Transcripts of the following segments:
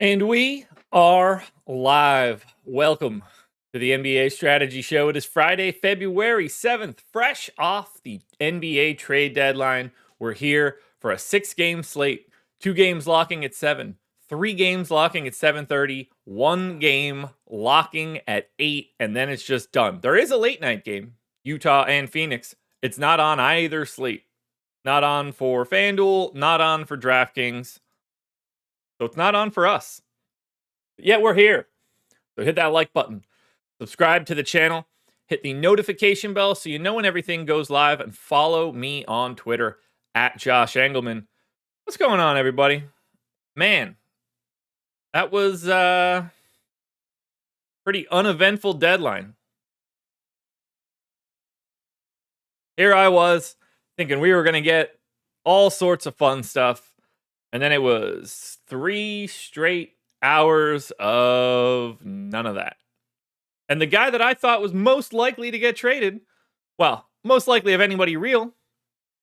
And we are live. Welcome to the NBA Strategy Show. It is Friday, February 7th, fresh off the NBA trade deadline. We're here for a 6-game slate, 2 games locking at 7, 3 games locking at 7:30, 1 game locking at 8, and then it's just done. There is a late night game, Utah and Phoenix. It's not on either slate. Not on for FanDuel, not on for DraftKings. So it's not on for us. Yet we're here. So hit that like button. Subscribe to the channel. Hit the notification bell so you know when everything goes live. And follow me on Twitter at Josh Engleman. What's going on, everybody? Man, that was pretty uneventful deadline. Here I was thinking we were going to get all sorts of fun stuff. And then it was 3 straight hours of none of that. And the guy that I thought was most likely to get traded, well, most likely of anybody real,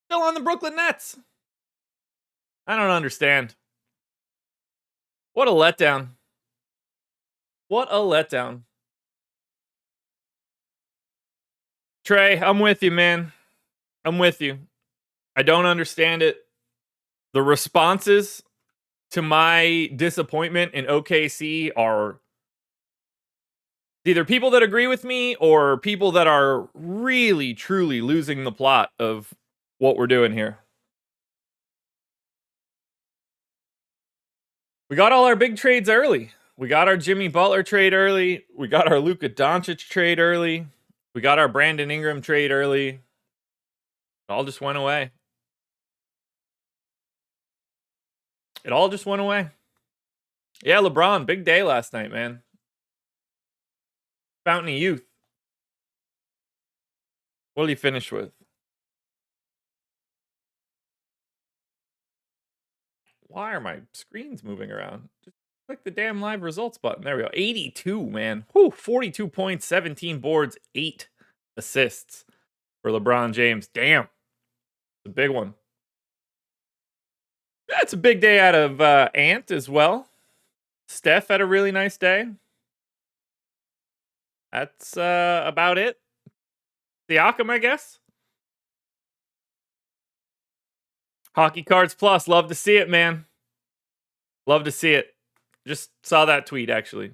still on the Brooklyn Nets. I don't understand. What a letdown. What a letdown. Trey, I'm with you, man. I'm with you. I don't understand it. The responses to my disappointment in OKC are either people that agree with me or people that are really, truly losing the plot of what we're doing here. We got all our big trades early. We got our Jimmy Butler trade early. We got our Luka Doncic trade early. We got our Brandon Ingram trade early. It all just went away. It all just went away. Yeah, LeBron, big day last night, man. Fountain of Youth. What did he finish with? Why are my screens moving around? Just click the damn live results button. There we go. 82, man. Whew, 42 points, 17 boards, 8 assists for LeBron James. Damn. It's a big one. That's a big day out of Ant as well. Steph had a really nice day. That's about it. Siakam, I guess. Hockey Cards Plus. Love to see it, man. Love to see it. Just saw that tweet, actually.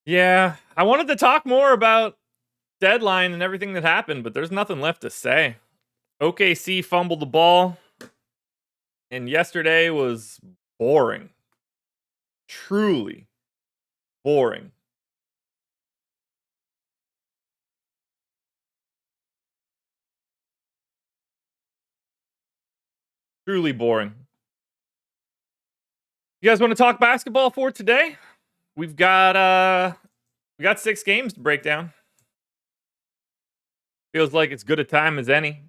Yeah, I wanted to talk more about deadline and everything that happened, but there's nothing left to say. OKC fumbled the ball, and yesterday was boring. Truly boring. Truly boring. You guys want to talk basketball for today? We got 6 games to break down. Feels like it's good a time as any.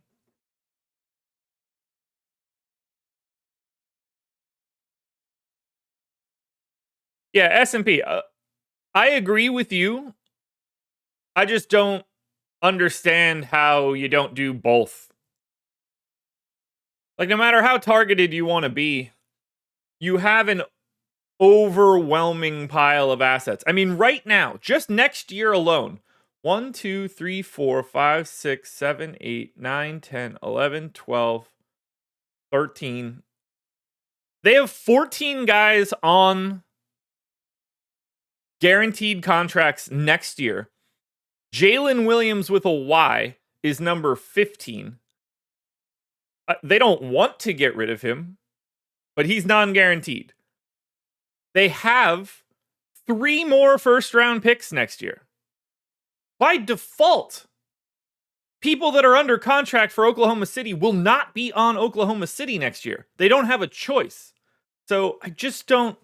Yeah, S&P. I agree with you. I just don't understand how you don't do both. Like, no matter how targeted you want to be, you have an overwhelming pile of assets. I mean, right now, just next year alone, 1, 2, 3, 4, 5, 6, 7, 8, 9, 10, 11, 12, 13. They have 14 guys on guaranteed contracts next year. Jalen Williams with a Y is number 15. They don't want to get rid of him, but he's non-guaranteed. They have 3 more first-round picks next year. By default, people that are under contract for Oklahoma City will not be on Oklahoma City next year. They don't have a choice. So I just don't.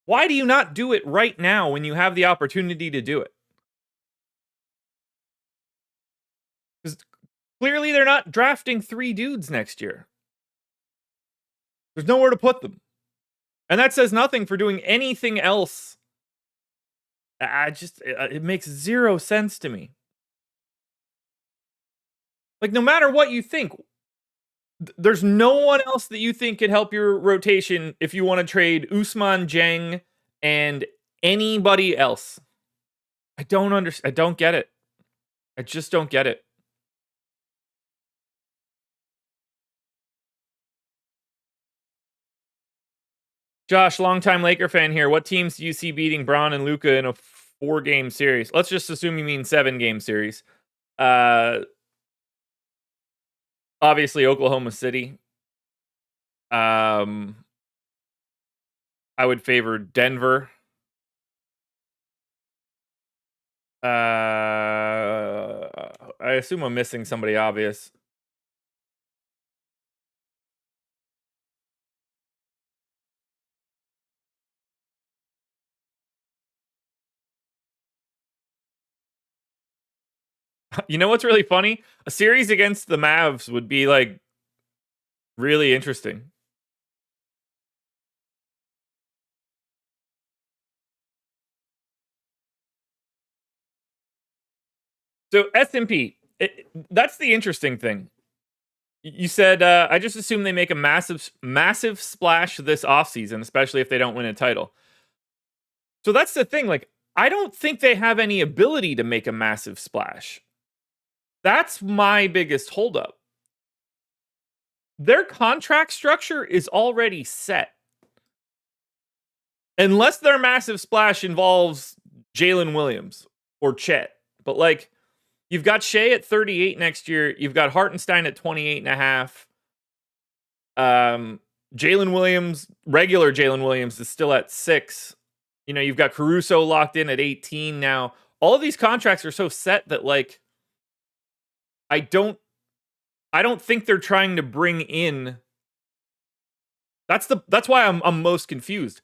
Why do you not do it right now when you have the opportunity to do it? Because clearly they're not drafting 3 dudes next year. There's nowhere to put them. And that says nothing for doing anything else. It makes 0 sense to me. Like, no matter what you think, There's no one else that you think could help your rotation if you want to trade Usman Jang and anybody else. I don't understand. I don't get it. I just don't get it. Josh, longtime Laker fan here. What teams do you see beating Braun and Luca in a 4-game series? Let's just assume you mean 7-game series. Uh, Obviously Oklahoma City. I would favor Denver. I assume I'm missing somebody obvious. You know what's really funny? A series against the Mavs would be like really interesting. So S&P, that's the interesting thing. You said I just assume they make a massive splash this offseason, especially if they don't win a title. So that's the thing. Like, I don't think they have any ability to make a massive splash. That's my biggest holdup. Their contract structure is already set. Unless their massive splash involves Jalen Williams or Chet. But like, you've got Shea at 38 next year. You've got Hartenstein at 28 and a half. Jalen Williams, regular Jalen Williams, is still at 6. You know, you've got Caruso locked in at 18 now. All of these contracts are so set that like I don't think they're trying to bring in. That's why I'm most confused.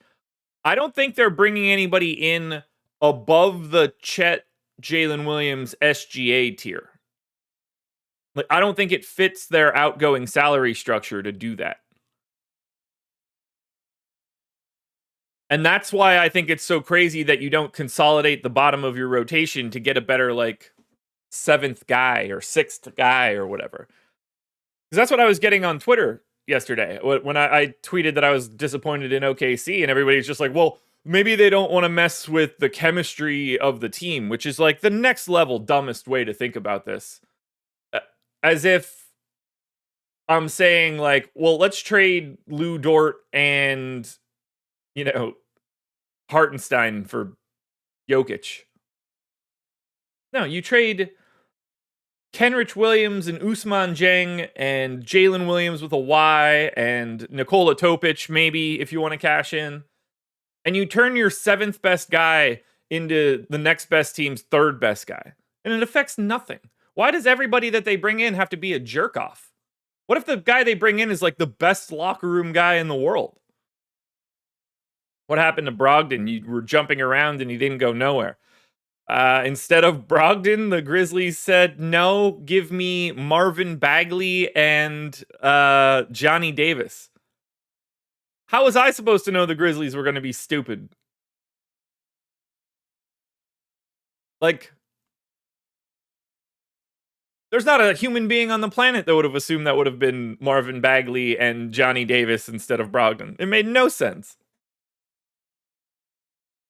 I don't think they're bringing anybody in above the Chet Jalen Williams SGA tier. Like, I don't think it fits their outgoing salary structure to do that. And that's why I think it's so crazy that you don't consolidate the bottom of your rotation to get a better, like, 7th guy or 6th guy or whatever. Because that's what I was getting on Twitter yesterday when I tweeted that I was disappointed in OKC, and everybody's just like, well, maybe they don't want to mess with the chemistry of the team, which is like the next level dumbest way to think about this. As if I'm saying like, well, let's trade Lou Dort and, you know, Hartenstein for Jokic. No, you trade Kenrich Williams and Usman Jang and Jalen Williams with a Y and Nikola Topic, maybe, if you want to cash in. And you turn your 7th best guy into the next best team's 3rd best guy. And it affects nothing. Why does everybody that they bring in have to be a jerk off? What if the guy they bring in is like the best locker room guy in the world? What happened to Brogdon? You were jumping around and he didn't go nowhere. Instead of Brogdon, the Grizzlies said, no, give me Marvin Bagley and Johnny Davis. How was I supposed to know the Grizzlies were going to be stupid? Like, there's not a human being on the planet that would have assumed that would have been Marvin Bagley and Johnny Davis instead of Brogdon. It made no sense.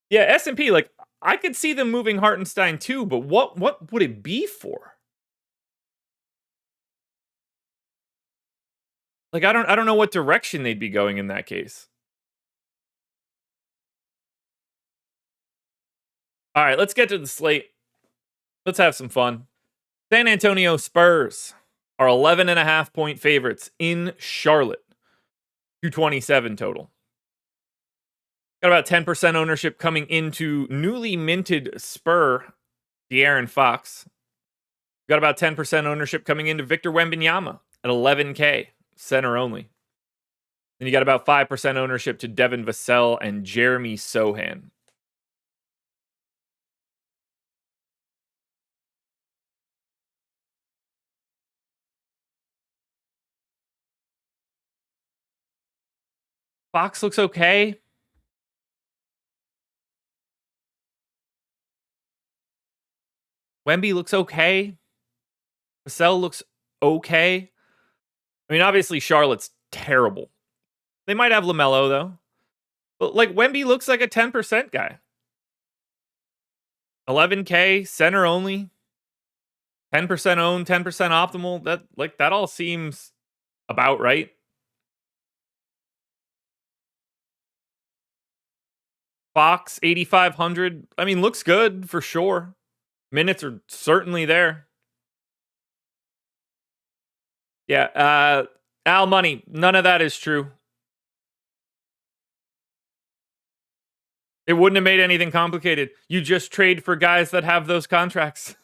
Yeah, S&P, like, I could see them moving Hartenstein too, but what would it be for? Like, I don't know what direction they'd be going in that case. All right, let's get to the slate. Let's have some fun. San Antonio Spurs are 11.5-point favorites in Charlotte. 227 total. Got about 10% ownership coming into newly minted Spur, De'Aaron Fox. Got about 10% ownership coming into Victor Wembanyama at 11K, center only. Then you got about 5% ownership to Devin Vassell and Jeremy Sohan. Fox looks okay. Wemby looks okay. Vassell looks okay. I mean, obviously Charlotte's terrible. They might have LaMelo though. But like Wemby looks like a 10% guy. 11K, center only, 10% owned, 10% optimal. That all seems about right. Fox 8,500. I mean, looks good for sure. Minutes are certainly there. Yeah, Al Money, none of that is true. It wouldn't have made anything complicated. You just trade for guys that have those contracts.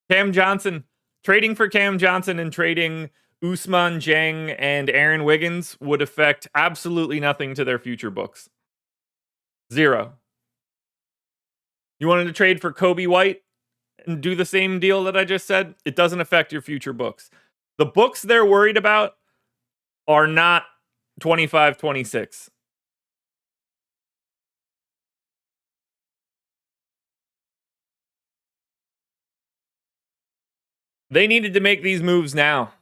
Cam Johnson, trading for Cam Johnson and trading Usman Jang and Aaron Wiggins would affect absolutely nothing to their future books. Zero. You wanted to trade for Kobe White and do the same deal that I just said? It doesn't affect your future books. The books they're worried about are not 25-26. They needed to make these moves now.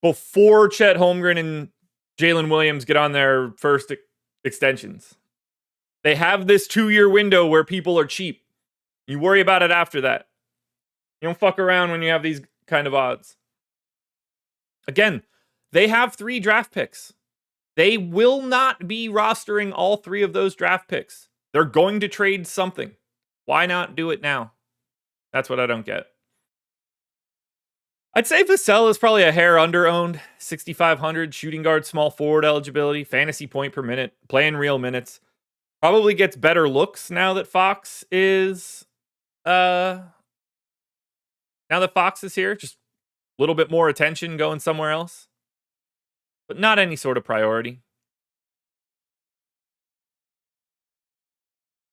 Before Chet Holmgren and Jalen Williams get on their first extensions. They have this 2-year window where people are cheap. You worry about it after that. You don't fuck around when you have these kind of odds. Again, they have 3 draft picks. They will not be rostering all 3 of those draft picks. They're going to trade something. Why not do it now? That's what I don't get. I'd say Vassell is probably a hair under-owned. 6,500, shooting guard, small forward eligibility, fantasy point per minute, playing real minutes. Probably gets better looks now that Fox is here. Just a little bit more attention going somewhere else. But not any sort of priority.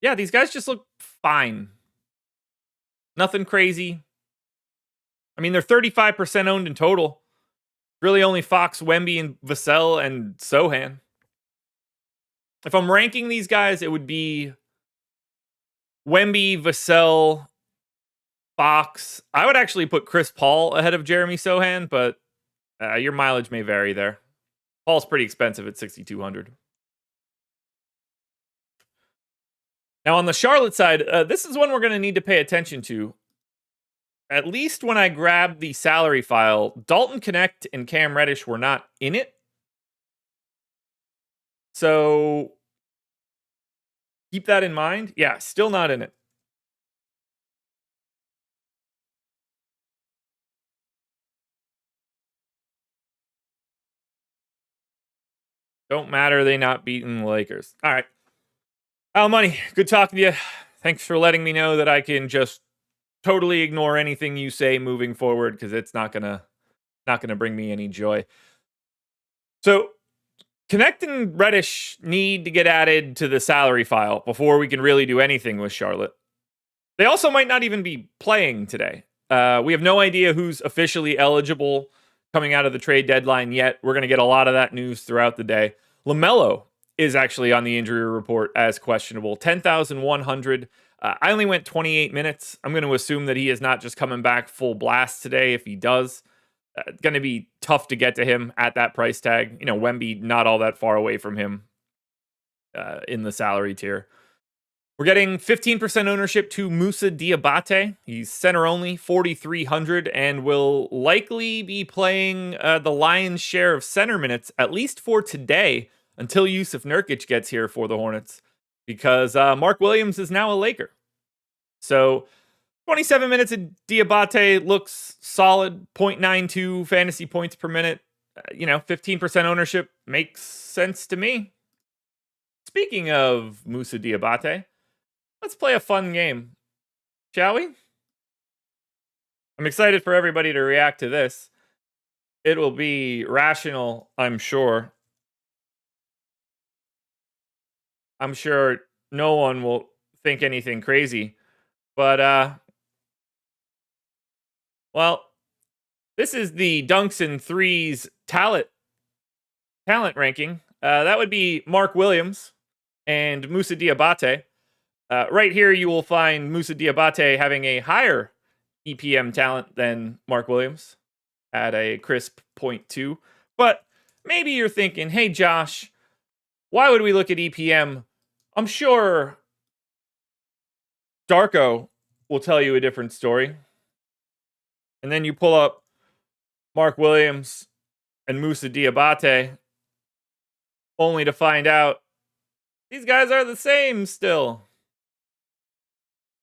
Yeah, these guys just look fine. Nothing crazy. I mean, they're 35% owned in total. Really only Fox, Wemby, and Vassell and Sohan. If I'm ranking these guys, it would be Wemby, Vassell, Fox. I would actually put Chris Paul ahead of Jeremy Sohan, but your mileage may vary there. Paul's pretty expensive at 6,200. Now on the Charlotte side, this is one we're going to need to pay attention to. At least when I grabbed the salary file, Dalton Connect and Cam Reddish were not in it. So keep that in mind. Yeah, still not in it. Don't matter, they not beating the Lakers. All right. Al Money, good talking to you. Thanks for letting me know that I can just totally ignore anything you say moving forward because it's not gonna bring me any joy. So Connect and Reddish need to get added to the salary file before we can really do anything with Charlotte. They also might not even be playing today. We have no idea who's officially eligible coming out of the trade deadline yet. We're going to get a lot of that news throughout the day. LaMelo is actually on the injury report as questionable. 10,100. I only went 28 minutes. I'm going to assume that he is not just coming back full blast today. If he does, going to be tough to get to him at that price tag. You know, Wemby not all that far away from him in the salary tier. We're getting 15% ownership to Moussa Diabate. He's center only, 4,300, and will likely be playing the lion's share of center minutes, at least for today, until Yusuf Nurkic gets here for the Hornets, because Mark Williams is now a Laker. So 27 minutes of Diabate looks solid, 0.92 fantasy points per minute. 15% ownership makes sense to me. Speaking of Moussa Diabate, let's play a fun game, shall we? I'm excited for everybody to react to this. It will be rational, I'm sure. I'm sure no one will think anything crazy. But, this is the dunks and threes talent ranking. That would be Mark Williams and Moussa Diabate. Right here, you will find Moussa Diabate having a higher EPM talent than Mark Williams at a crisp 0.2. But maybe you're thinking, hey, Josh, why would we look at EPM? I'm sure Darko will tell you a different story. And then you pull up Mark Williams and Moussa Diabate, only to find out these guys are the same still.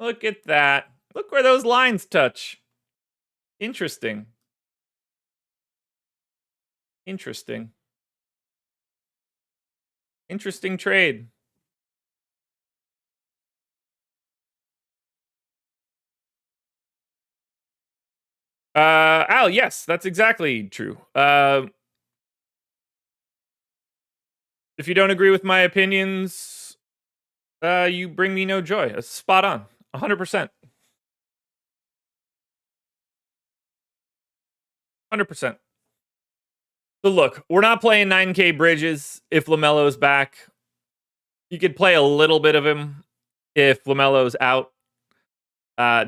Look at that. Look where those lines touch. Interesting. Interesting trade. Al, yes, that's exactly true. If you don't agree with my opinions, you bring me no joy. It's spot on. 100%. 100%. So look, we're not playing 9K Bridges if LaMelo's back. You could play a little bit of him if LaMelo's out.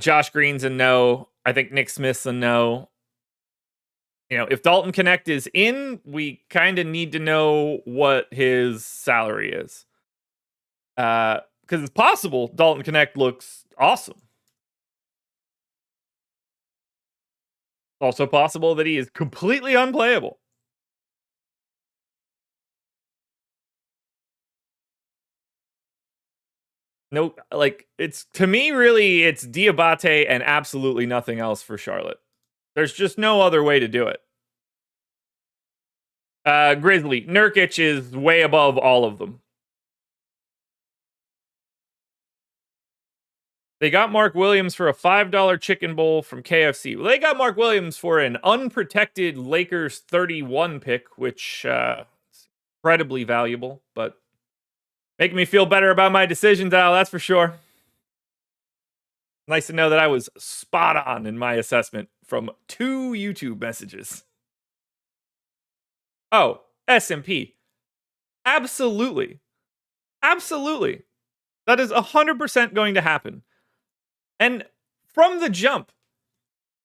Josh Green's a no. I think Nick Smith's a no. You know, if Dalton Connect is in, we kind of need to know what his salary is. Because it's possible Dalton Connect looks awesome. Also possible that he is completely unplayable. No, like, it's, to me, really, it's Diabate and absolutely nothing else for Charlotte. There's just no other way to do it. Grizzly. Nurkic is way above all of them. They got Mark Williams for a $5 chicken bowl from KFC. Well, they got Mark Williams for an unprotected Lakers 31 pick, which is incredibly valuable, but making me feel better about my decisions, Al, that's for sure. Nice to know that I was spot on in my assessment from 2 YouTube messages. Oh, S&P. Absolutely. Absolutely. That is 100% going to happen. And from the jump,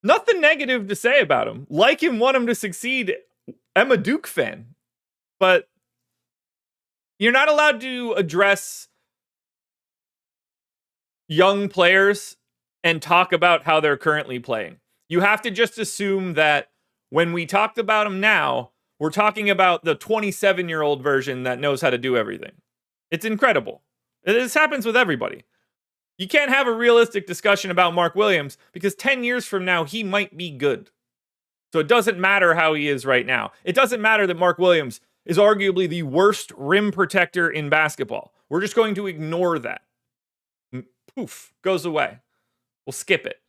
nothing negative to say about him. Like him, want him to succeed. I'm a Duke fan. But you're not allowed to address young players and talk about how they're currently playing. You have to just assume that when we talked about them now, we're talking about the 27-year-old version that knows how to do everything. It's incredible. This happens with everybody. You can't have a realistic discussion about Mark Williams because 10 years from now, he might be good. So it doesn't matter how he is right now. It doesn't matter that Mark Williams is arguably the worst rim protector in basketball. We're just going to ignore that. Poof, goes away. We'll skip it.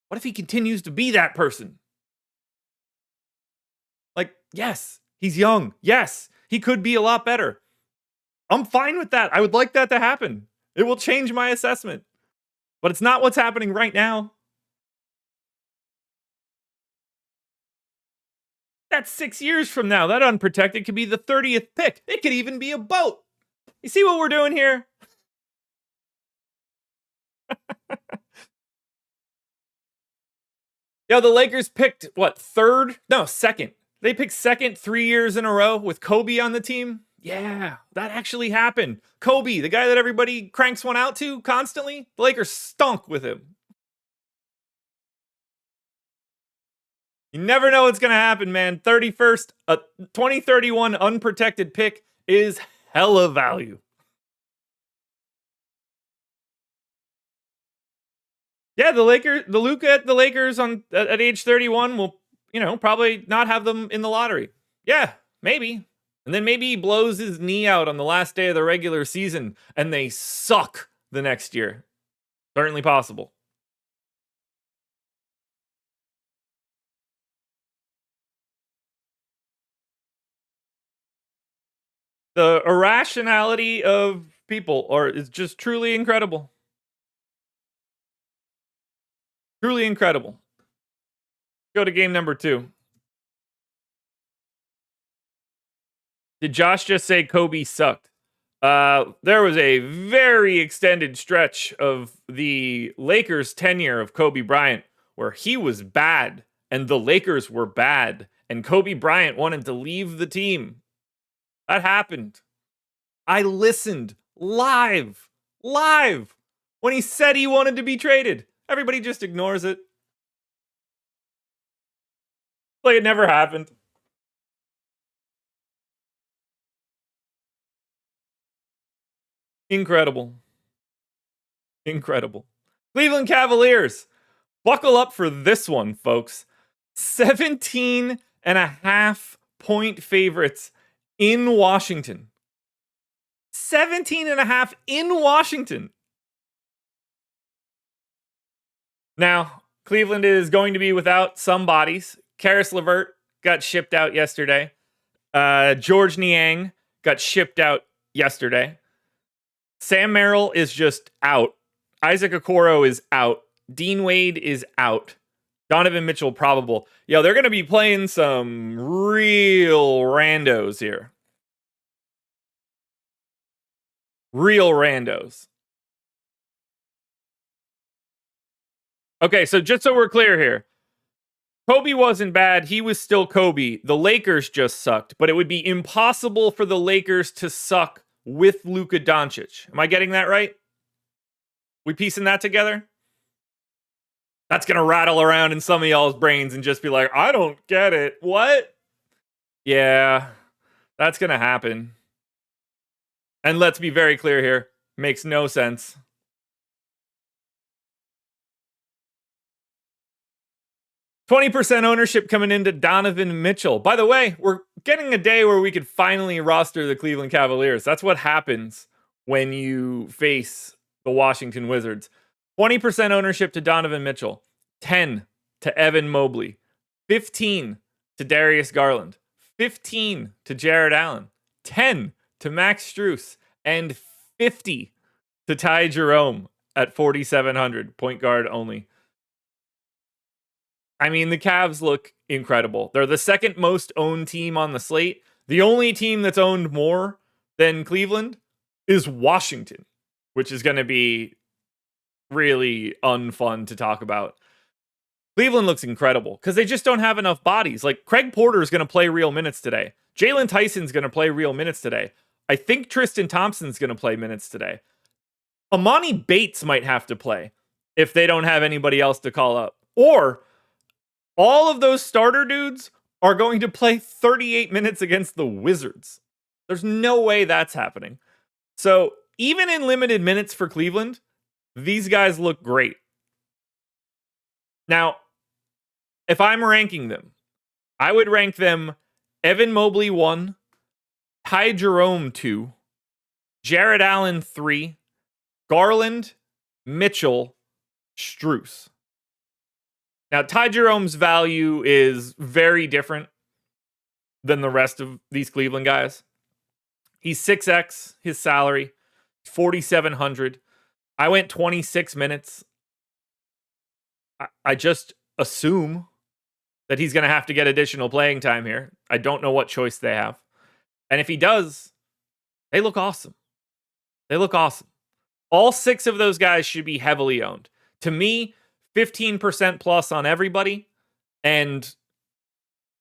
What if he continues to be that person? Like, yes, he's young. Yes, he could be a lot better. I'm fine with that. I would like that to happen. It will change my assessment. But it's not what's happening right now. That's 6 years from now. That unprotected could be the 30th pick. It could even be a boat. You see what we're doing here? Yeah, the Lakers picked, what, third? No, second. They picked second 3 years in a row with Kobe on the team. Yeah, that actually happened. Kobe, the guy that everybody cranks one out to constantly, the Lakers stunk with him. You never know what's going to happen, man. 31st, 2031 unprotected pick is hella value. Yeah, the Luka at the Lakers at age 31 will, probably not have them in the lottery. Yeah, maybe. And then maybe he blows his knee out on the last day of the regular season and they suck the next year. Certainly possible. The irrationality of people is just truly incredible. Truly incredible. Go to game number 2. Did Josh just say Kobe sucked? There was a very extended stretch of the Lakers' tenure of Kobe Bryant where he was bad and the Lakers were bad, and Kobe Bryant wanted to leave the team. That happened. I listened live, when he said he wanted to be traded. Everybody just ignores it. Like it never happened. Incredible. Cleveland Cavaliers. Buckle up for this one, folks. 17.5-point favorites in Washington. 17.5 in Washington. Now, Cleveland is going to be without some bodies. Karis LeVert got shipped out yesterday. George Niang got shipped out yesterday. Sam Merrill is just out. Isaac Okoro is out. Dean Wade is out. Donovan Mitchell probable. Yo, they're going to be playing some real randos here. Real randos. Okay, so just so we're clear here. Kobe wasn't bad. He was still Kobe. The Lakers just sucked. But it would be impossible for the Lakers to suck with Luka Doncic. Am I getting that right? We piecing that together? That's going to rattle around in some of y'all's brains and just be like, I don't get it. What? Yeah, that's going to happen. And let's be very clear here. Makes no sense. %20 ownership coming into Donovan Mitchell. By the way, we're getting a day where we could finally roster the Cleveland Cavaliers. That's what happens when you face the Washington Wizards. 20% ownership to Donovan Mitchell. 10 to Evan Mobley. 15 to Darius Garland. 15 to Jared Allen. 10 to Max Strus. And 50 to Ty Jerome at 4,700. Point guard only. I mean, the Cavs look incredible. They're the second most owned team on the slate. The only team that's owned more than Cleveland is Washington, which is going to be really unfun to talk about. Cleveland looks incredible because they just don't have enough bodies. Like, Craig Porter is going to play real minutes today. Jalen Tyson's going to play real minutes today. I think Tristan Thompson's going to play minutes today. Amani Bates might have to play if they don't have anybody else to call up. Or all of those starter dudes are going to play 38 minutes against the Wizards. There's no way that's happening. So even in limited minutes for Cleveland, these guys look great. Now, if I'm ranking them, I would rank them Evan Mobley 1, Ty Jerome 2, Jared Allen 3, Garland, Mitchell, Strus. Now, Ty Jerome's value is very different than the rest of these Cleveland guys. He's 6x his salary, 4,700. I went 26 minutes. I just assume that he's going to have to get additional playing time here. I don't know what choice they have. And if he does, they look awesome. All 6 of those guys should be heavily owned. To me, 15% plus on everybody, and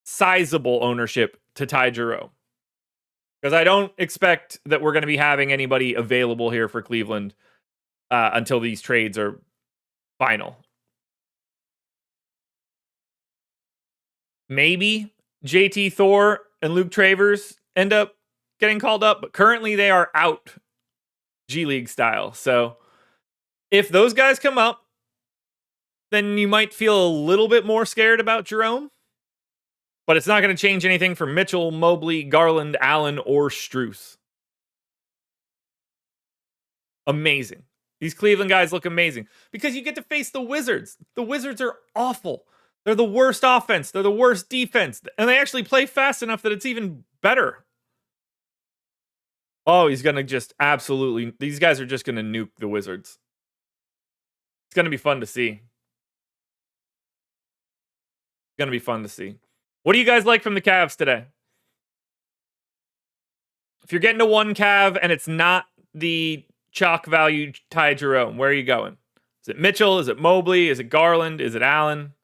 sizable ownership to Ty Jerome. Because I don't expect that we're going to be having anybody available here for Cleveland until these trades are final. Maybe JT Thor and Luke Travers end up getting called up, but currently they are out G League style. So if those guys come up, then you might feel a little bit more scared about Jerome. But it's not going to change anything for Mitchell, Mobley, Garland, Allen, or Strus. Amazing. These Cleveland guys look amazing because you get to face the Wizards. The Wizards are awful. They're the worst offense. They're the worst defense. And they actually play fast enough that it's even better. Oh, he's going to just absolutely... These guys are just going to nuke the Wizards. It's going to be fun to see. Going to be fun to see. What do you guys like from the Cavs today? If you're getting to one Cav and it's not the chalk value Ty Jerome, where are you going? Is it Mitchell? Is it Mobley? Is it Garland? Is it Allen?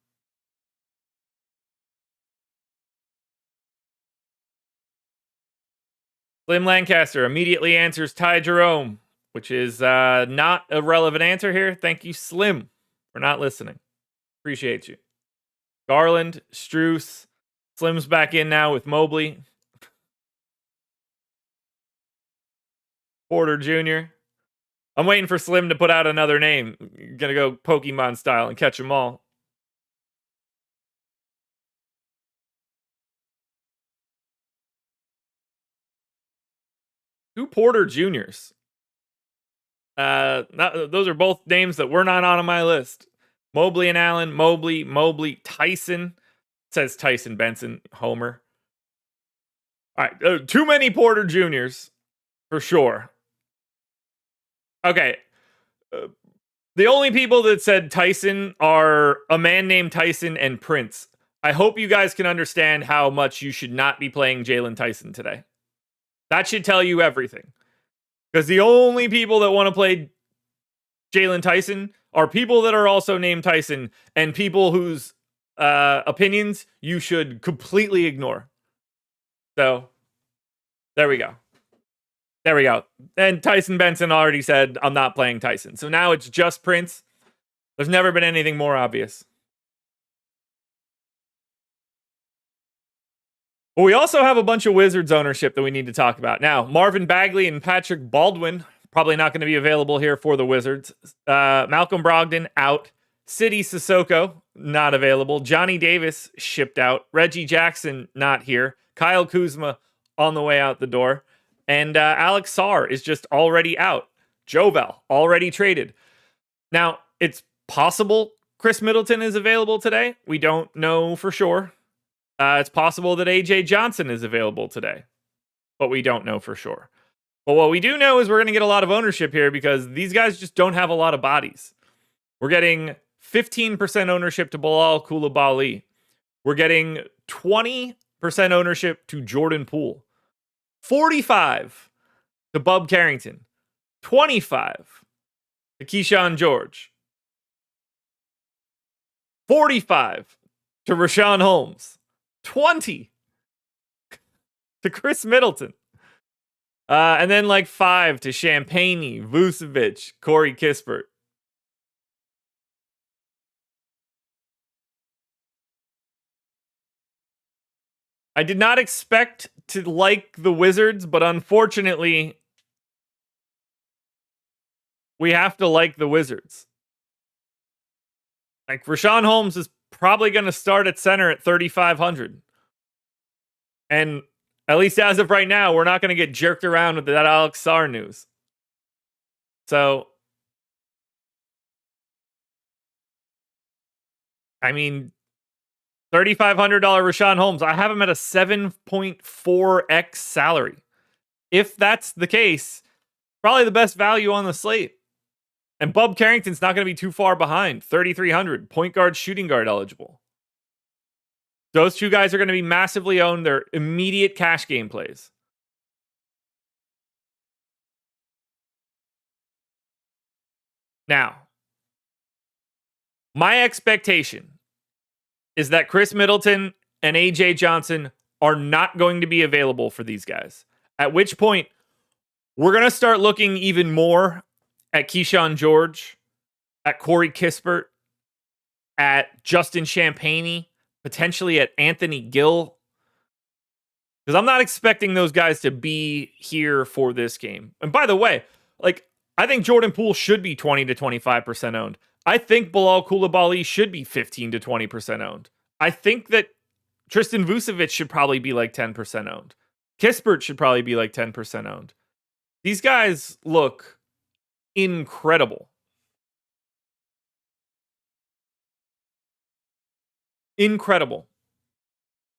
Slim Lancaster immediately answers Ty Jerome, which is not a relevant answer here. Thank you, Slim, for not listening. Appreciate you. Garland, Struess. Slim's back in now with Mobley. Porter Jr. I'm waiting for Slim to put out another name. Gonna go Pokemon style and catch them all. Two Porter Juniors. Those are both names that were not on my list. Mobley and Allen. Mobley, Tyson. It says Tyson Benson, Homer. All right, too many Porter Juniors for sure. Okay. The only people that said Tyson are a man named Tyson and Prince. I hope you guys can understand how much you should not be playing Jalen Tyson today. That should tell you everything. Because the only people that want to play Jalen Tyson are people that are also named Tyson and people whose opinions you should completely ignore. So, there we go. There we go. And Tyson Benson already said, I'm not playing Tyson. So now it's just Prince. There's never been anything more obvious. Well, we also have a bunch of Wizards ownership that we need to talk about. Now, Marvin Bagley and Patrick Baldwin, probably not going to be available here for the Wizards. Malcolm Brogdon, out. City Sissoko, not available. Johnny Davis, shipped out. Reggie Jackson, not here. Kyle Kuzma, on the way out the door. And Alex Sarr is just already out. Jovel, already traded. Now, it's possible Chris Middleton is available today. We don't know for sure. It's possible that AJ Johnson is available today, but we don't know for sure. But what we do know is we're going to get a lot of ownership here because these guys just don't have a lot of bodies. We're getting 15% ownership to Bilal Coulibaly. We're getting 20% ownership to Jordan Poole. 45 to Bub Carrington. 25 to Keyshawn George. 45 to Rashawn Holmes. 20 to Chris Middleton. And then like 5 to Champagny, Vucevic, Corey Kispert. I did not expect to like the Wizards, but unfortunately, we have to like the Wizards. Like Rashawn Holmes is probably going to start at center at 3,500. And at least as of right now, we're not going to get jerked around with that Alex Sarr news. So, I mean, $3,500 Rashawn Holmes. I have him at a 7.4x salary. If that's the case, probably the best value on the slate. And Bub Carrington's not going to be too far behind. 3,300. Point guard, shooting guard eligible. Those two guys are going to be massively owned. They're immediate cash game plays. Now, my expectation is that Chris Middleton and AJ Johnson are not going to be available for these guys. At which point, we're going to start looking even more at Keyshawn George, at Corey Kispert, at Justin Champagny, potentially at Anthony Gill. Because I'm not expecting those guys to be here for this game. And by the way, like, I think Jordan Poole should be 20 to 25% owned. I think Bilal Coulibaly should be 15 to 20% owned. I think that Tristan Vucevic should probably be like 10% owned. Kispert should probably be like 10% owned. These guys look incredible. Incredible.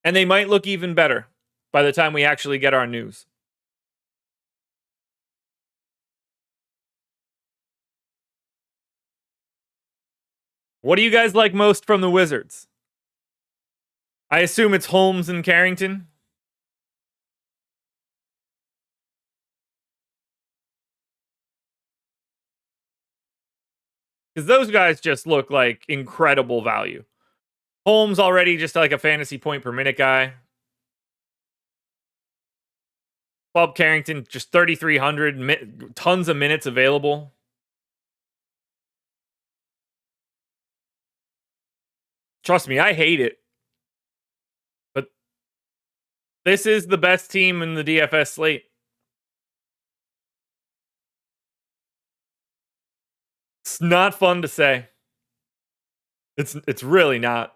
And they might look even better by the time we actually get our news. What do you guys like most from the Wizards? I assume it's Holmes and Carrington. Because those guys just look like incredible value. Holmes already just like a fantasy point per minute guy. Bob Carrington, just 3,300, tons of minutes available. Trust me, I hate it. But this is the best team in the DFS slate. It's not fun to say. It's really not.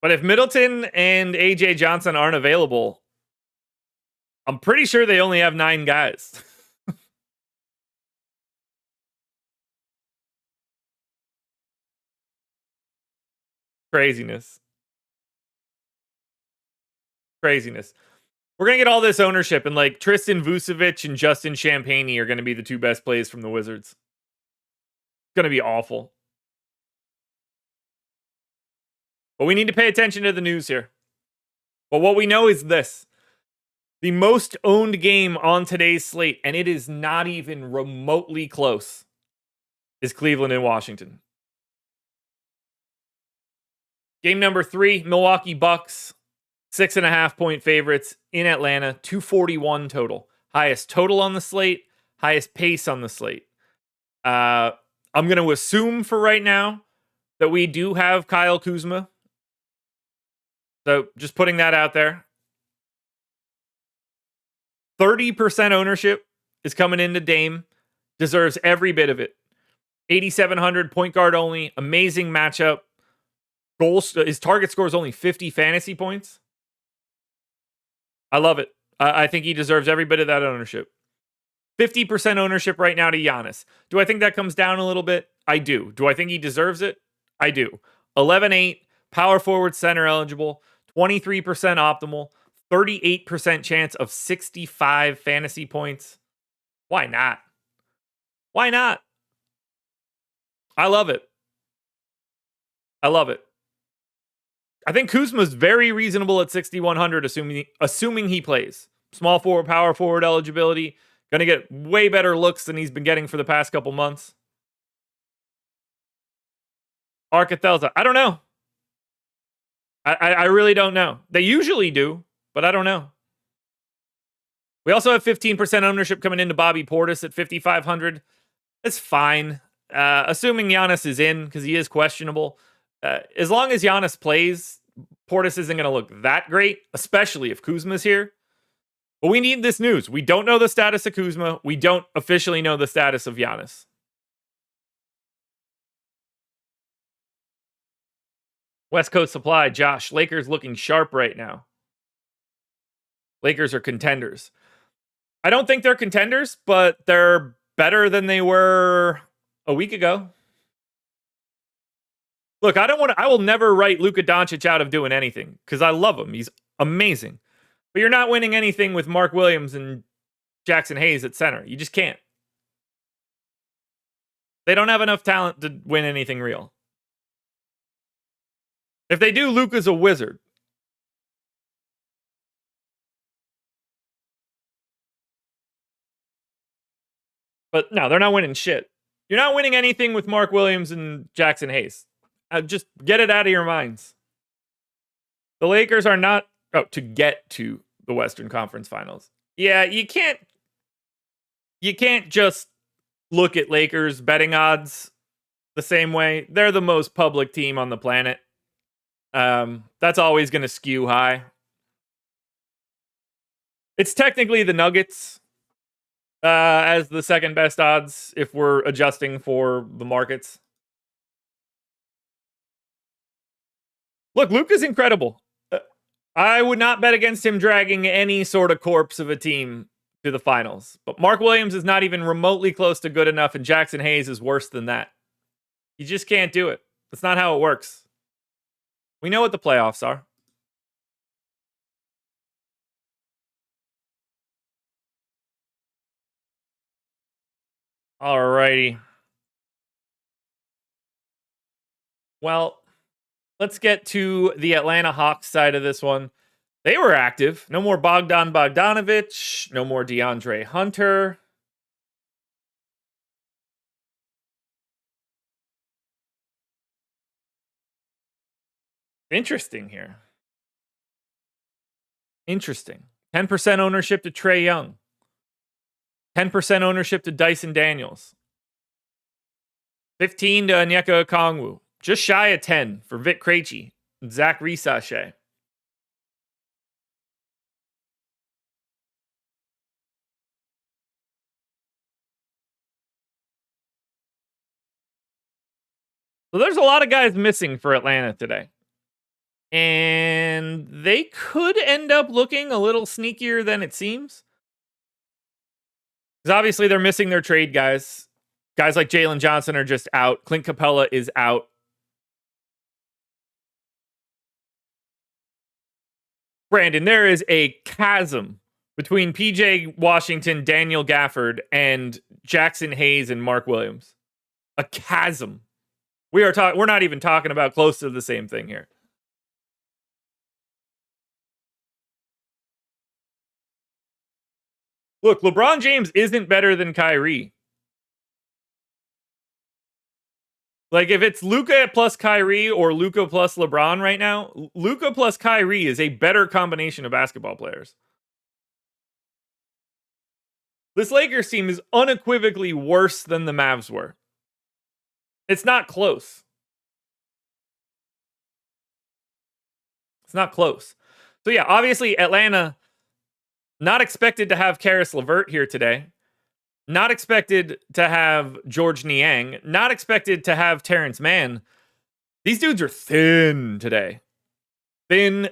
But if Middleton and AJ Johnson aren't available, I'm pretty sure they only have 9 guys. Craziness. Craziness. We're going to get all this ownership, and like Tristan Vucevic and Justin Champagnie are going to be the 2 best plays from the Wizards. It's going to be awful. But we need to pay attention to the news here. But what we know is this: the most owned game on today's slate, and it is not even remotely close, is Cleveland and Washington. Game number 3, Milwaukee Bucks, 6.5 point favorites in Atlanta, 241 total. Highest total on the slate, highest pace on the slate. I'm going to assume for right now that we do have Kyle Kuzma. So just putting that out there. 30% ownership is coming into Dame. Deserves every bit of it. 8,700 point guard only. Amazing matchup. His target score is only 50 fantasy points. I love it. I think he deserves every bit of that ownership. 50% ownership right now to Giannis. Do I think that comes down a little bit? I do. Do I think he deserves it? I do. 11-8, power forward, center eligible, 23% optimal, 38% chance of 65 fantasy points. Why not? Why not? I love it. I love it. I think Kuzma's very reasonable at 6,100, assuming he plays. Small forward, power forward eligibility. Going to get way better looks than he's been getting for the past couple months. Arcathelza, I don't know. I really don't know. They usually do, but I don't know. We also have 15% ownership coming into Bobby Portis at 5,500. It's fine. Assuming Giannis is in, because he is questionable. As long as Giannis plays, Portis isn't going to look that great, especially if Kuzma's here. But we need this news. We don't know the status of Kuzma. We don't officially know the status of Giannis. West Coast Supply, Josh. Lakers looking sharp right now. Lakers are contenders. I don't think they're contenders, but they're better than they were a week ago. Look, I will never write Luka Doncic out of doing anything because I love him. He's amazing. But you're not winning anything with Mark Williams and Jackson Hayes at center. You just can't. They don't have enough talent to win anything real. If they do, Luka's a wizard. But no, they're not winning shit. You're not winning anything with Mark Williams and Jackson Hayes. Just get it out of your minds. The Lakers are not to get to the Western Conference Finals. Yeah, you can't just look at Lakers betting odds the same way. They're the most public team on the planet. That's always going to skew high. It's technically the Nuggets as the second best odds if we're adjusting for the markets. Look, Luka's incredible. I would not bet against him dragging any sort of corpse of a team to the finals. But Mark Williams is not even remotely close to good enough, and Jackson Hayes is worse than that. You just can't do it. That's not how it works. We know what the playoffs are. Alrighty. Well, let's get to the Atlanta Hawks side of this one. They were active. No more Bogdan Bogdanovic. No more DeAndre Hunter. Interesting here. Interesting. 10% ownership to Trae Young. 10% ownership to Dyson Daniels. 15 to Onyeka Okongwu. Just shy of 10 for Vit Krejci and Zach Risachet. So there's a lot of guys missing for Atlanta today. And they could end up looking a little sneakier than it seems. Because obviously they're missing their trade guys. Guys like Jalen Johnson are just out. Clint Capella is out. Brandon, there is a chasm between PJ Washington, Daniel Gafford, and Jackson Hayes and Mark Williams. A chasm. We're not even talking about close to the same thing here. Look, LeBron James isn't better than Kyrie. Like, if it's Luka plus Kyrie or Luka plus LeBron right now, Luka plus Kyrie is a better combination of basketball players. This Lakers team is unequivocally worse than the Mavs were. It's not close. It's not close. So yeah, obviously Atlanta not expected to have Karis LeVert here today. Not expected to have George Niang. Not expected to have Terrence Mann. These dudes are thin today. Thin.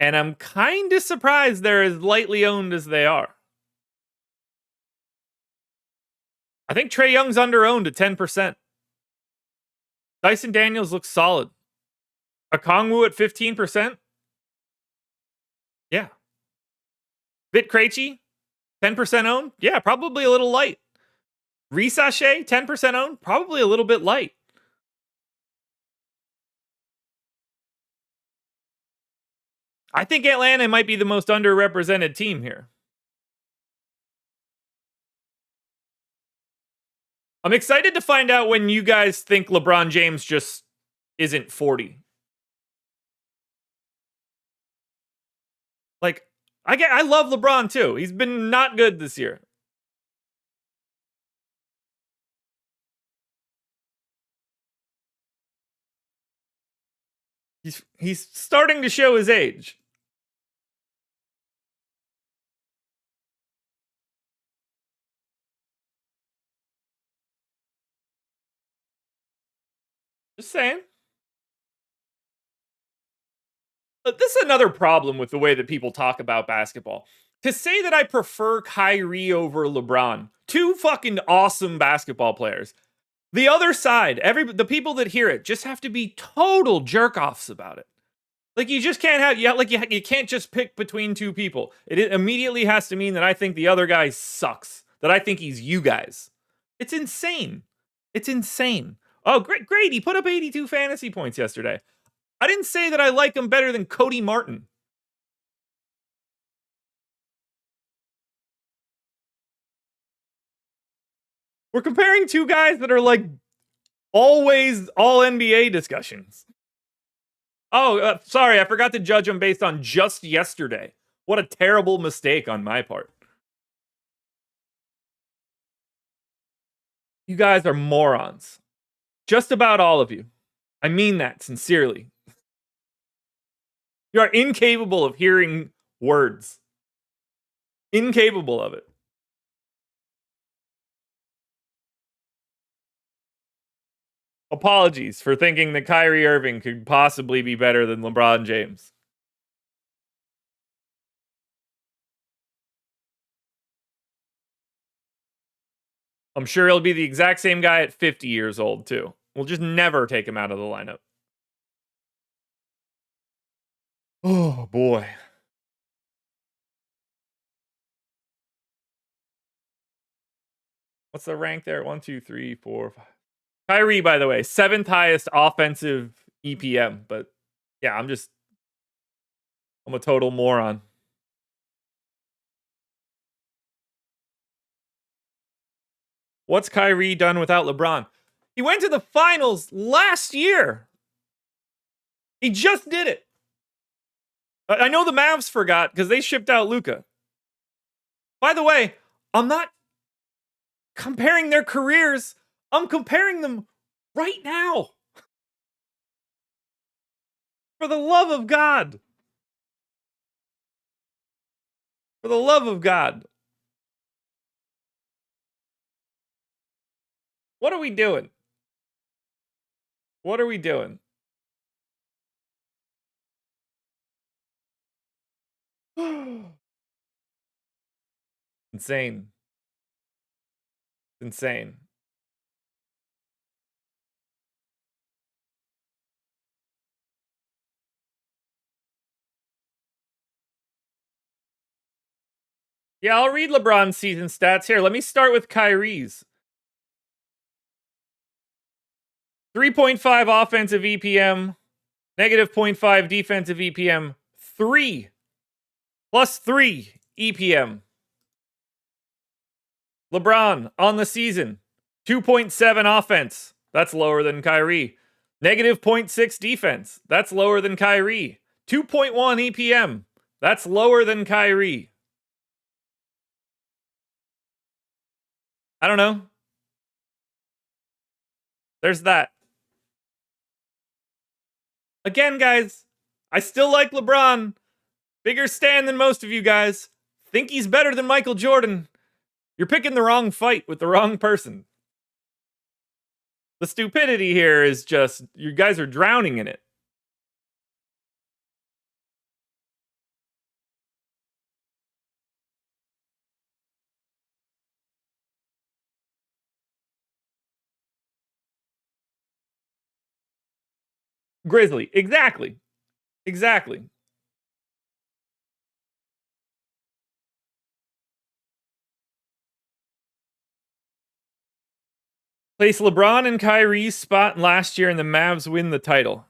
And I'm kind of surprised they're as lightly owned as they are. I think Trae Young's under-owned at 10%. Dyson Daniels looks solid. Okongwu at 15%. Yeah. Vit Krejci, 10% owned? Yeah, probably a little light. Risachet, 10% owned? Probably a little bit light. I think Atlanta might be the most underrepresented team here. I'm excited to find out when you guys think LeBron James just isn't 40. Like, I love LeBron too. He's been not good this year. He's starting to show his age. Just saying. But this is another problem with the way that people talk about basketball. To say that I prefer Kyrie over LeBron, two fucking awesome basketball players. The other side, the people that hear it just have to be total jerk-offs about it. Like, you just can't have, you can't just pick between two people. It immediately has to mean that I think the other guy sucks. That I think he's you guys. It's insane. It's insane. Oh, great. He put up 82 fantasy points yesterday. I didn't say that I like him better than Cody Martin. We're comparing two guys that are like always all NBA discussions. Oh, sorry, I forgot to judge him based on just yesterday. What a terrible mistake on my part. You guys are morons. Just about all of you. I mean that sincerely. You are incapable of hearing words. Incapable of it. Apologies for thinking that Kyrie Irving could possibly be better than LeBron James. I'm sure he'll be the exact same guy at 50 years old, too. We'll just never take him out of the lineup. Oh, boy. What's the rank there? 1, 2, 3, 4, 5. Kyrie, by the way, 7th highest offensive EPM. But yeah, I'm a total moron. What's Kyrie done without LeBron? He went to the finals last year. He just did it. I know the Mavs forgot because they shipped out Luka. By the way, I'm not comparing their careers. I'm comparing them right now. For the love of God. For the love of God. What are we doing? What are we doing? Insane. Insane. Yeah, I'll read LeBron's season stats here. Let me start with Kyrie's. 3.5 offensive EPM, negative 0.5 defensive EPM, 3 plus 3 EPM. LeBron on the season, 2.7 offense. That's lower than Kyrie. Negative 0.6 defense. That's lower than Kyrie. 2.1 EPM. That's lower than Kyrie. I don't know. There's that. Again, guys, I still like LeBron. Bigger stand than most of you guys. Think he's better than Michael Jordan. You're picking the wrong fight with the wrong person. The stupidity here is just, you guys are drowning in it. Grizzly. Exactly. Exactly. Place LeBron and Kyrie's spot last year and the Mavs win the title.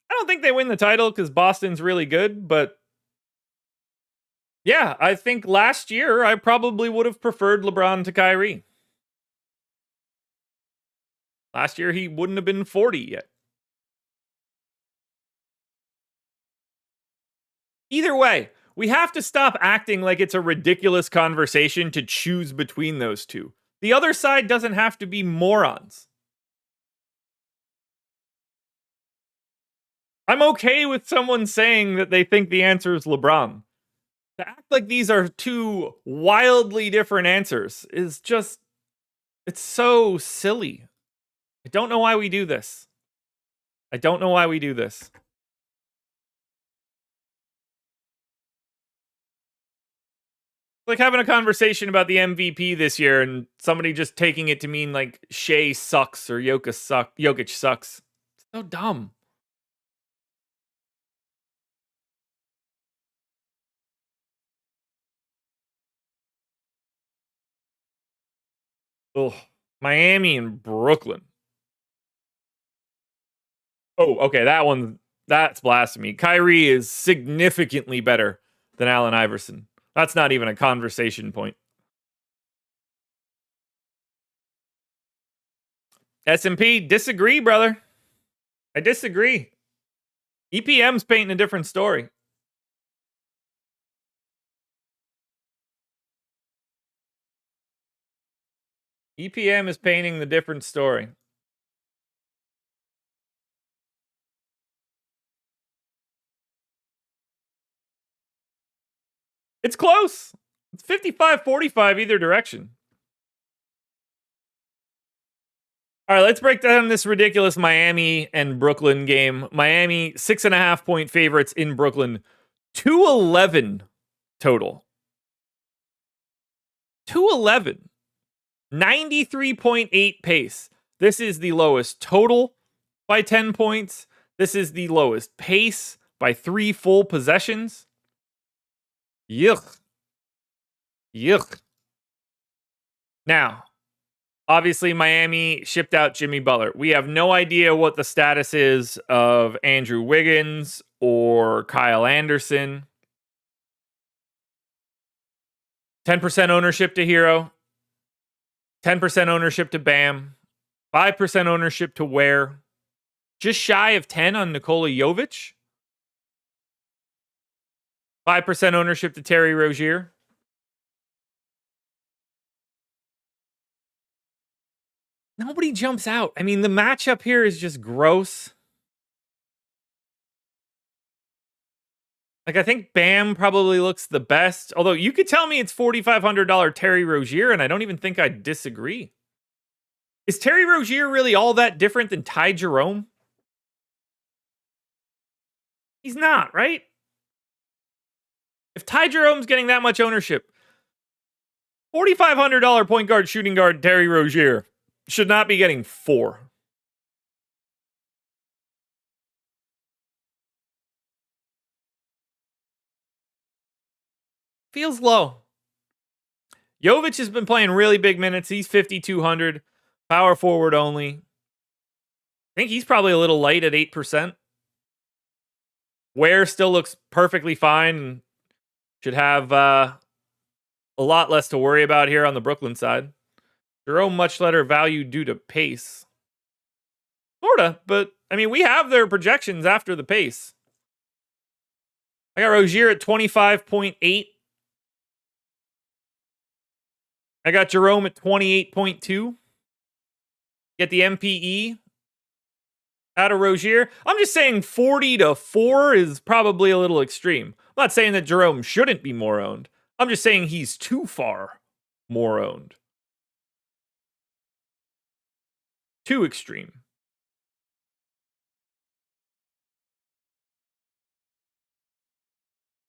I don't think they win the title because Boston's really good, but yeah, I think last year I probably would have preferred LeBron to Kyrie. Last year he wouldn't have been 40 yet. Either way, we have to stop acting like it's a ridiculous conversation to choose between those two. The other side doesn't have to be morons. I'm okay with someone saying that they think the answer is LeBron. To act like these are two wildly different answers is just, it's so silly. I don't know why we do this. I don't know why we do this. Like having a conversation about the MVP this year and somebody just taking it to mean like Shea sucks or Jokic sucks. It's so dumb. Ugh. Miami and Brooklyn. Oh, okay. That's blasphemy. Kyrie is significantly better than Allen Iverson. That's not even a conversation point. S&P, disagree, brother. I disagree. EPM's painting a different story. EPM is painting the different story. It's close. It's 55-45 either direction. All right, let's break down this ridiculous Miami and Brooklyn game. Miami, 6.5-point favorites in Brooklyn. 211 total. 211. 93.8 pace. This is the lowest total by 10 points. This is the lowest pace by 3 full possessions. Yuck. Yuck. Now, obviously, Miami shipped out Jimmy Butler. We have no idea what the status is of Andrew Wiggins or Kyle Anderson. 10% ownership to Hero. 10% ownership to Bam. 5% ownership to Ware. Just shy of 10 on Nikola Jovic. 5% ownership to Terry Rozier. Nobody jumps out. I mean, the matchup here is just gross. Like, I think Bam probably looks the best. Although you could tell me it's $4,500 Terry Rozier, and I don't even think I'd disagree. Is Terry Rozier really all that different than Ty Jerome? He's not, right? If Ty Jerome's getting that much ownership, $4,500 point guard, shooting guard Terry Rozier should not be getting 4. Feels low. Jovic has been playing really big minutes. He's 5,200. Power forward only. I think he's probably a little light at 8%. Ware still looks perfectly fine and should have a lot less to worry about here on the Brooklyn side. Jerome much better value due to pace. Sorta, but I mean, we have their projections after the pace. I got Rozier at 25.8. I got Jerome at 28.2. Get the MPE out of Rozier. I'm just saying 40 to 4 is probably a little extreme. I'm not saying that Jerome shouldn't be more owned. I'm just saying he's too far more owned. Too extreme.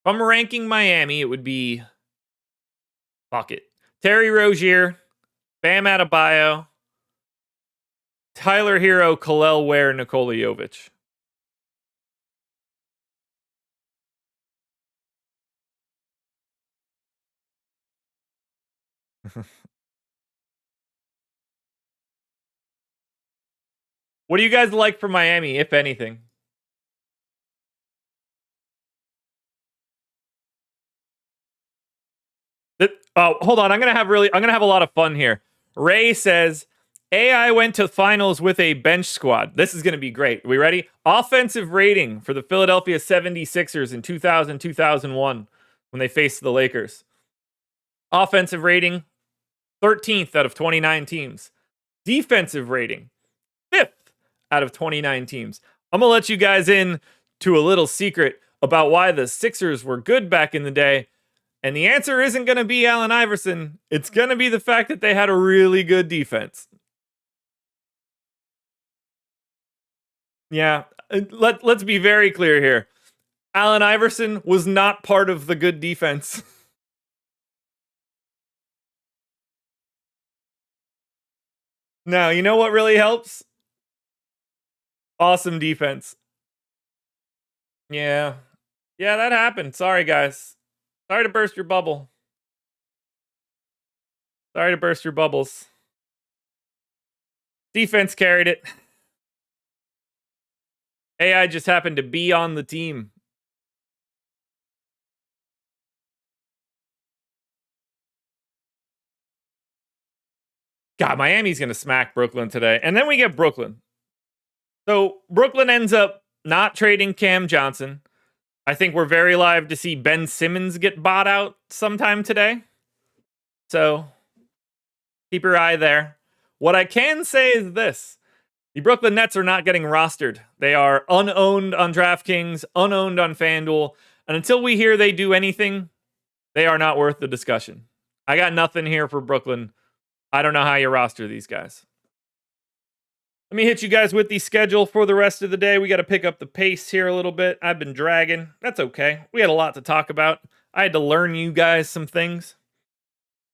If I'm ranking Miami, it would be fuck it. Terry Rozier, Bam Adebayo, Tyler Hero, Kel'el Ware, Nikola Jovic. What do you guys like for Miami, if anything? Oh, hold on. I'm gonna have a lot of fun here. Ray says AI went to finals with a bench squad. This is gonna be great. Are we ready? Offensive rating for the Philadelphia 76ers in 2000-2001 when they faced the Lakers. Offensive rating, 13th out of 29 teams. Defensive rating, 5th out of 29 teams. I'm gonna let you guys in to a little secret about why the Sixers were good back in the day. And the answer isn't going to be Allen Iverson. It's going to be the fact that they had a really good defense. Yeah, let's be very clear here. Allen Iverson was not part of the good defense. Now, you know what really helps? Awesome defense. Yeah. Yeah, that happened. Sorry, guys. Sorry to burst your bubble. Sorry to burst your bubbles. Defense carried it. AI just happened to be on the team. God, Miami's going to smack Brooklyn today. And then we get Brooklyn. So Brooklyn ends up not trading Cam Johnson. I think we're very live to see Ben Simmons get bought out sometime today. So keep your eye there. What I can say is this. The Brooklyn Nets are not getting rostered. They are unowned on DraftKings, unowned on FanDuel. And until we hear they do anything, they are not worth the discussion. I got nothing here for Brooklyn. I don't know how you roster these guys. Let me hit you guys with the schedule for the rest of the day. We got to pick up the pace here a little bit. I've been dragging. That's okay. We had a lot to talk about. I had to learn you guys some things.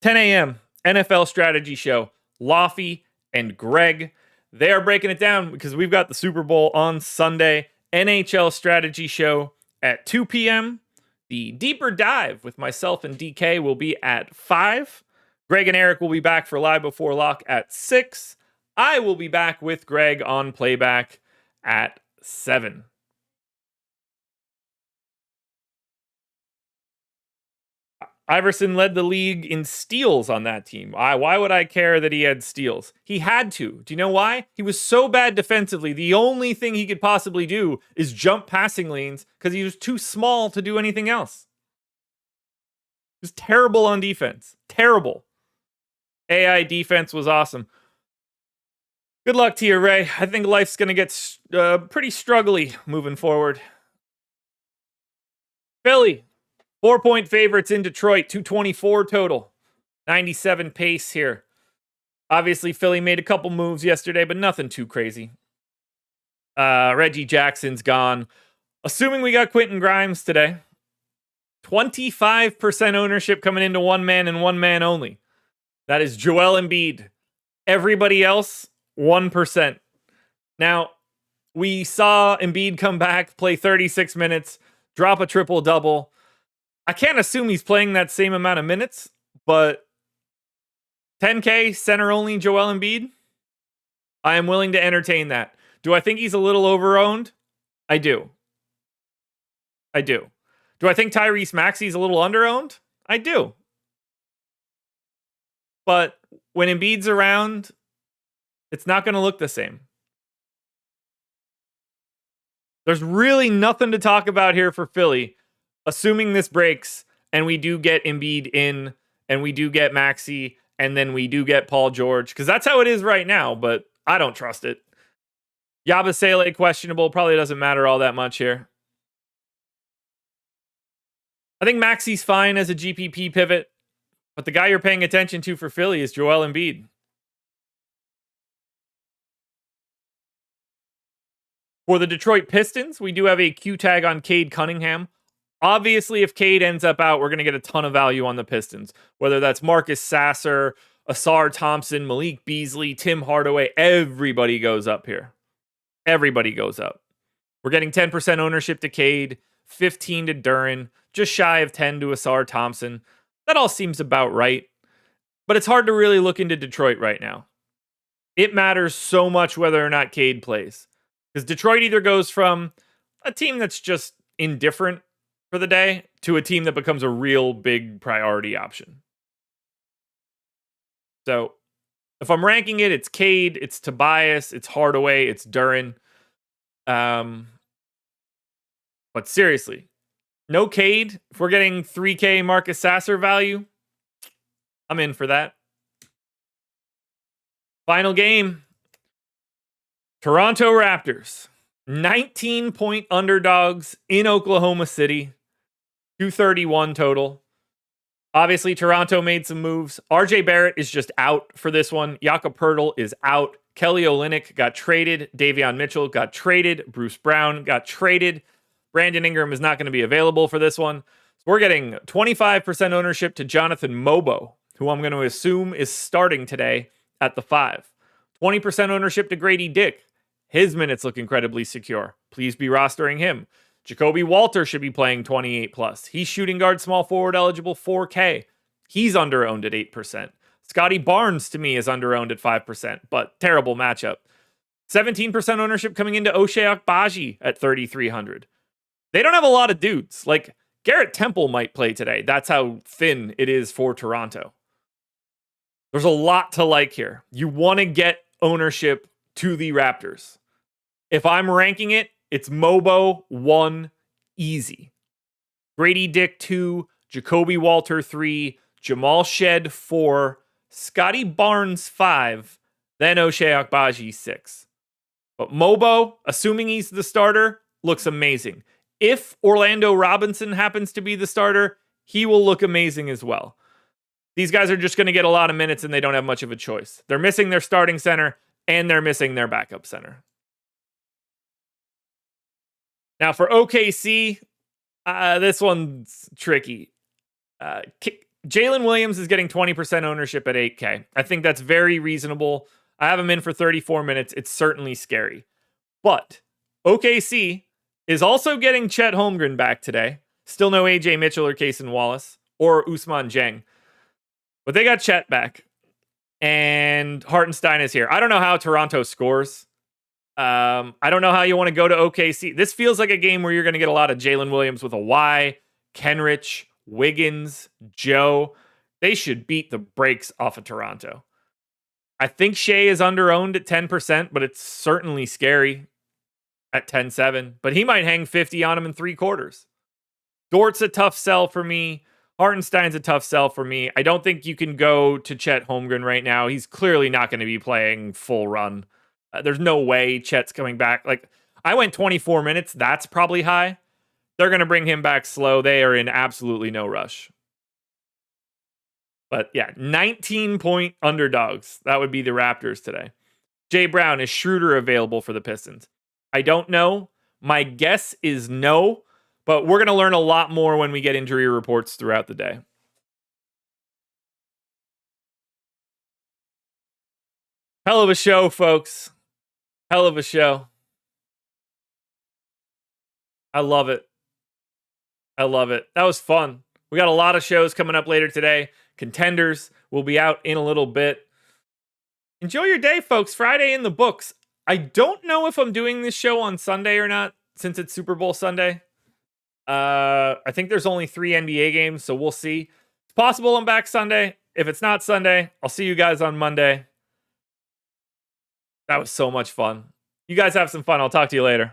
10 a.m. NFL Strategy Show. Laffy and Greg. They are breaking it down because we've got the Super Bowl on Sunday. NHL Strategy Show at 2 p.m. The Deeper Dive with myself and DK will be at 5. Greg and Eric will be back for Live Before Lock at 6. I will be back with Greg on playback at 7. Iverson led the league in steals on that team. Why would I care that he had steals? He had to. Do you know why? He was so bad defensively. The only thing he could possibly do is jump passing lanes because he was too small to do anything else. was terrible on defense. Terrible. AI defense was awesome. Good luck to you, Ray. I think life's going to get pretty struggly moving forward. Philly, 4-point favorites in Detroit, 224 total. 97 pace here. Obviously, Philly made a couple moves yesterday, but nothing too crazy. Reggie Jackson's gone. Assuming we got Quentin Grimes today, 25% ownership coming into one man and one man only. That is Joel Embiid. Everybody else, 1%. Now, we saw Embiid come back, play 36 minutes, drop a triple-double. I can't assume he's playing that same amount of minutes, but 10K center-only Joel Embiid? I am willing to entertain that. Do I think he's a little overowned? I do. Do I think Tyrese Maxey's a little underowned? I do. But when Embiid's around, it's not going to look the same. There's really nothing to talk about here for Philly, assuming this breaks and we do get Embiid in and we do get Maxey and then we do get Paul George, because that's how it is right now, but I don't trust it. Yabusele questionable, probably doesn't matter all that much here. I think Maxey's fine as a GPP pivot, but the guy you're paying attention to for Philly is Joel Embiid. For the Detroit Pistons, we do have a Q tag on Cade Cunningham. Obviously, if Cade ends up out, we're going to get a ton of value on the Pistons. Whether that's Marcus Sasser, Asar Thompson, Malik Beasley, Tim Hardaway, everybody goes up here. Everybody goes up. We're getting 10% ownership to Cade, 15 to Duren, just shy of 10 to Asar Thompson. That all seems about right. But it's hard to really look into Detroit right now. It matters so much whether or not Cade plays. Because Detroit either goes from a team that's just indifferent for the day to a team that becomes a real big priority option. So if I'm ranking it, it's Cade, it's Tobias, it's Hardaway, it's Duren. But seriously, no Cade. If we're getting 3K Marcus Sasser value, I'm in for that. Final game. Toronto Raptors. 19-point underdogs in Oklahoma City. 231 total. Obviously, Toronto made some moves. RJ Barrett is just out for this one. Jakob Poeltl is out. Kelly Olynyk got traded. Davion Mitchell got traded. Bruce Brown got traded. Brandon Ingram is not going to be available for this one. So we're getting 25% ownership to Jonathan Mobo, who I'm going to assume is starting today at the 5. 20% ownership to Grady Dick. His minutes look incredibly secure. Please be rostering him. Jacoby Walter should be playing 28 plus. He's shooting guard, small forward eligible, 4K. He's underowned at 8%. Scotty Barnes to me is underowned at 5%, but terrible matchup. 17% ownership coming into Ochai Agbaji at 3,300. They don't have a lot of dudes. Like Garrett Temple might play today. That's how thin it is for Toronto. There's a lot to like here. You want to get ownership to the Raptors. If I'm ranking it, it's Mobo 1 easy. Grady Dick 2, Jacoby Walter 3, Jamal Shed 4, Scotty Barnes 5, then Ochai Agbaji 6. But Mobo, assuming he's the starter, looks amazing. If Orlando Robinson happens to be the starter, he will look amazing as well. These guys are just going to get a lot of minutes and they don't have much of a choice. They're missing their starting center and they're missing their backup center. Now for OKC, this one's tricky. Jalen Williams is getting 20% ownership at 8K. I think that's very reasonable. I have him in for 34 minutes. It's certainly scary. But OKC is also getting Chet Holmgren back today. Still no AJ Mitchell or Kaysen Wallace or Usman Jeng. But they got Chet back. And Hartenstein is here. I don't know how Toronto scores. I don't know how you want to go to OKC. This feels like a game where you're going to get a lot of Jalen Williams with a Y, Kenrich, Wiggins, Joe. They should beat the brakes off of Toronto. I think Shea is underowned at 10%, but it's certainly scary at 10-7. But he might hang 50 on him in 3 quarters. Dort's a tough sell for me. Hartenstein's a tough sell for me. I don't think you can go to Chet Holmgren right now. He's clearly not going to be playing full run. There's no way Chet's coming back. Like, I went 24 minutes. That's probably high. They're going to bring him back slow. They are in absolutely no rush. But yeah, 19-point underdogs. That would be the Raptors today. Jay Brown, is Schroeder available for the Pistons? I don't know. My guess is no, but we're going to learn a lot more when we get injury reports throughout the day. Hell of a show, folks. Hell of a show. I love it. I love it. That was fun. We got a lot of shows coming up later today. Contenders will be out in a little bit. Enjoy your day, folks. Friday in the books. I don't know if I'm doing this show on Sunday or not, since it's Super Bowl Sunday. I think there's only 3 NBA games, so we'll see. It's possible I'm back Sunday. If it's not Sunday, I'll see you guys on Monday. That was so much fun. You guys have some fun. I'll talk to you later.